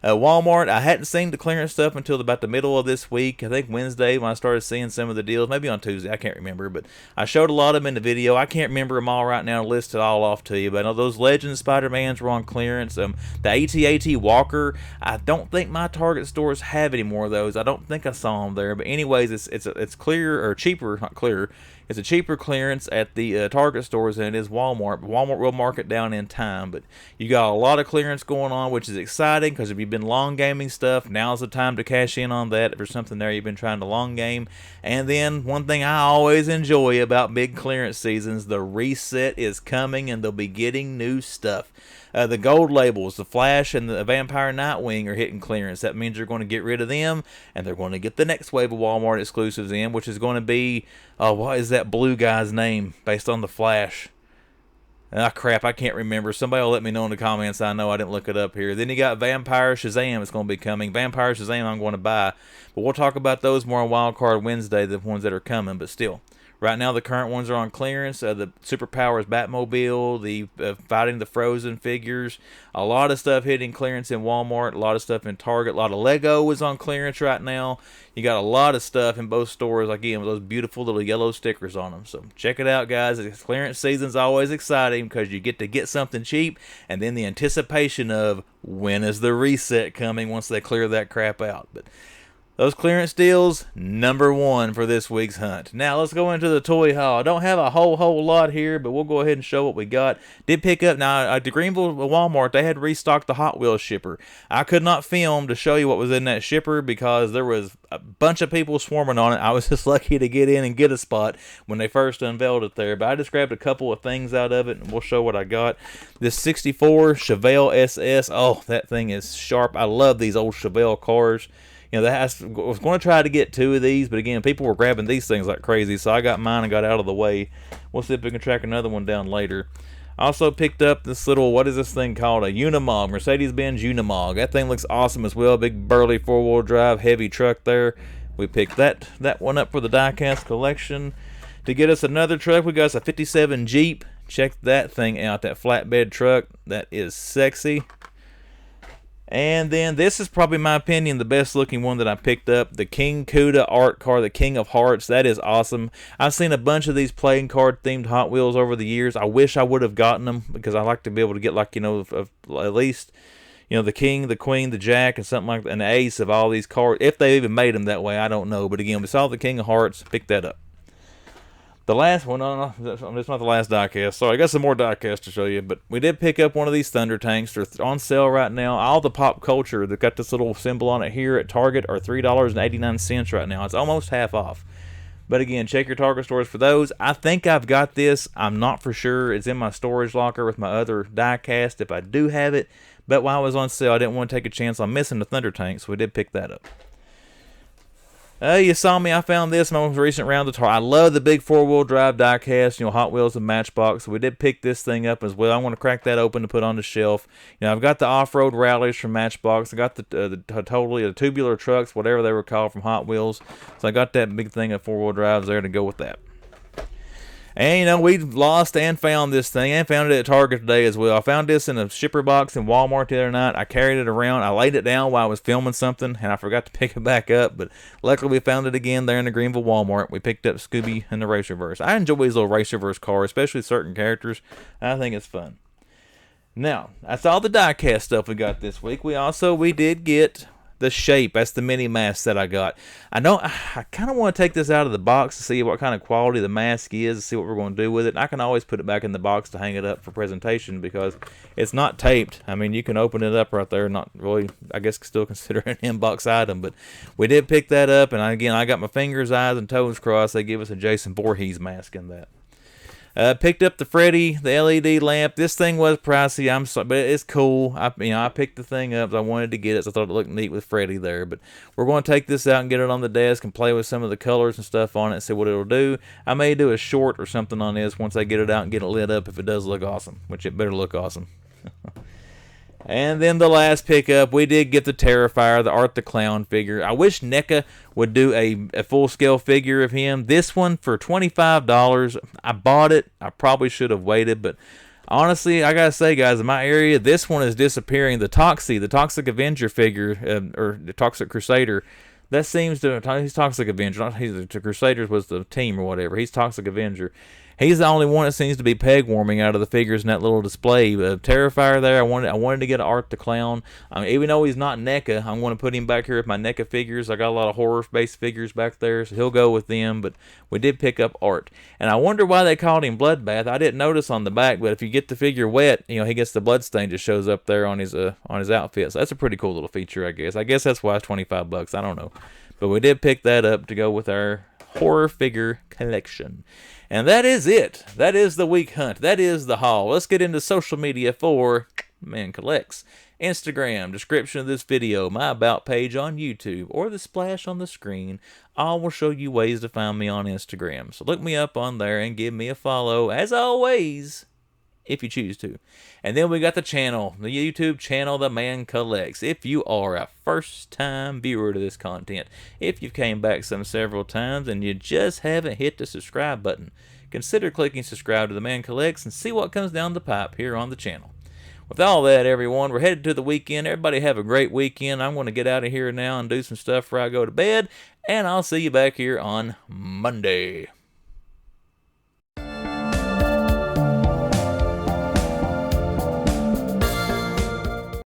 Speaker 3: Walmart, I hadn't seen the clearance stuff until about the middle of this week. I think Wednesday when I started seeing some of the deals. Maybe on Tuesday, I can't remember. But I showed a lot of them in the video. I can't remember them all right now to list it all off to you. But I know those Legends Spider-Mans were on clearance. The AT-AT Walker, I don't think my Target stores have any more of those. I don't think I saw them there. But anyways, it's clear, or cheaper, not clearer. It's a cheaper clearance at the Target stores than it is Walmart. But Walmart will mark it down in time. But you got a lot of clearance going on, which is exciting, because if you've been long gaming stuff, now's the time to cash in on that. If there's something there you've been trying to long game. And then one thing I always enjoy about big clearance seasons, the reset is coming and they'll be getting new stuff. The gold labels, the Flash and the Vampire Nightwing, are hitting clearance. That means they're going to get rid of them, and they're going to get the next wave of Walmart exclusives in, which is going to be, what is that blue guy's name based on the Flash? Ah, crap, I can't remember. Somebody will let me know in the comments. I know I didn't look it up here. Then you got Vampire Shazam. It's going to be coming. Vampire Shazam I'm going to buy. But we'll talk about those more on Wildcard Wednesday, the ones that are coming. But still, right now the current ones are on clearance. The Superpowers Batmobile, the Fighting the Frozen figures. A lot of stuff hitting clearance in Walmart. A lot of stuff in Target. A lot of Lego is on clearance right now. You got a lot of stuff in both stores, again, with those beautiful little yellow stickers on them. So check it out, guys. The clearance season's always exciting because you get to get something cheap, and then the anticipation of when is the reset coming once they clear that crap out. But those clearance deals, number 1 for this week's hunt. Now, let's go into the toy haul. I don't have a whole lot here, but we'll go ahead and show what we got. Did pick up, now, at the Greenville Walmart, they had restocked the Hot Wheels shipper. I could not film to show you what was in that shipper because there was a bunch of people swarming on it. I was just lucky to get in and get a spot when they first unveiled it there. But I just grabbed a couple of things out of it, and we'll show what I got. This 64 Chevelle SS. Oh, that thing is sharp. I love these old Chevelle cars. You know, I was going to try to get 2 of these, but again, people were grabbing these things like crazy, so I got mine and got out of the way. We'll see if we can track another one down later. I also picked up this little, what is this thing called? A Unimog, Mercedes-Benz Unimog. That thing looks awesome as well. Big burly 4-wheel drive, heavy truck there. We picked that one up for the diecast collection. To get us another truck, we got us a 57 Jeep. Check that thing out, that flatbed truck. That is sexy. And then this is probably, in my opinion, the best looking one that I picked up. The King Kuda art car, the King of Hearts. That is awesome. I've seen a bunch of these playing card themed Hot Wheels over the years. I wish I would have gotten them because I like to be able to get, like, you know, at least, you know, the King, the Queen, the Jack, and something like that, an ace of all these cards. If they even made them that way, I don't know. But again, we saw the King of Hearts. Pick that up. The last one, no, it's not the last diecast. Sorry, I got some more diecast to show you, but we did pick up one of these Thunder Tanks. They're on sale right now. All the Pop Culture, they've got this little symbol on it here at Target, are $3.89 right now. It's almost half off. But again, check your Target stores for those. I think I've got this. I'm not for sure. It's in my storage locker with my other diecast if I do have it. But while it was on sale, I didn't want to take a chance on missing the Thunder Tank, so we did pick that up. You saw me, I found this in my most recent round of Target. I love the big 4-wheel drive diecast, you know, Hot Wheels and Matchbox. So we did pick this thing up as well. I want to crack that open to put on the shelf. You know, I've got the off-road rallies from Matchbox. I got the tubular trucks, whatever they were called, from Hot Wheels. So I got that big thing of 4-wheel drives there to go with that. And, you know, we lost and found this thing, and found it at Target today as well. I found this in a shipper box in Walmart the other night. I carried it around. I laid it down while I was filming something, and I forgot to pick it back up. But luckily, we found it again there in the Greenville Walmart. We picked up Scooby and the Racerverse. I enjoy these little Racerverse cars, especially certain characters. I think it's fun. Now, that's all the die-cast stuff we got this week. We did get the shape. That's the mini mask that I got. I kind of want to take this out of the box to see what kind of quality the mask is, to see what we're going to do with it. And I can always put it back in the box to hang it up for presentation because it's not taped. I mean, you can open it up right there. Not really, I guess, still consider it an inbox item. But we did pick that up. And again, I got my fingers, eyes, and toes crossed. They give us a Jason Voorhees mask in that. Picked up the Freddy, the LED lamp. This thing was pricey, but it's cool. I picked the thing up. I wanted to get it, so I thought it looked neat with Freddy there. But we're going to take this out and get it on the desk and play with some of the colors and stuff on it and see what it'll do. I may do a short or something on this once I get it out and get it lit up if it does look awesome, which it better look awesome. And then the last pickup, we did get the Terrifier, the Art the Clown figure. I wish NECA would do a full-scale figure of him. This one for $25. I bought it. I probably should have waited, but honestly, I gotta say, guys, in my area, this one is disappearing. The Toxic Avenger figure, or the Toxic Crusader, that seems to... He's Toxic Avenger. The Crusaders was the team or whatever. He's Toxic Avenger. He's the only one that seems to be peg warming out of the figures in that little display. Terrifier there, I wanted to get an Art the Clown. Even though he's not NECA, I'm going to put him back here with my NECA figures. I got a lot of horror-based figures back there, so he'll go with them. But we did pick up Art. And I wonder why they called him Bloodbath. I didn't notice on the back, but if you get the figure wet, you know, he gets the blood stain just shows up there on his outfit. So that's a pretty cool little feature, I guess. I guess that's why it's $25. I don't know. But we did pick that up to go with our horror figure collection. And that is it. That is the week hunt. That is the haul. Let's get into social media for Man Collects. Instagram, description of this video, my about page on YouTube, or the splash on the screen. All will show you ways to find me on Instagram. So look me up on there and give me a follow, as always, if you choose to. And then we got the channel, the YouTube channel, The Man Collects. If you are a first-time viewer to this content, if you've came back several times and you just haven't hit the subscribe button, consider clicking subscribe to The Man Collects and see what comes down the pipe here on the channel. With all that, everyone, we're headed to the weekend. Everybody have a great weekend. I'm going to get out of here now and do some stuff before I go to bed, and I'll see you back here on Monday.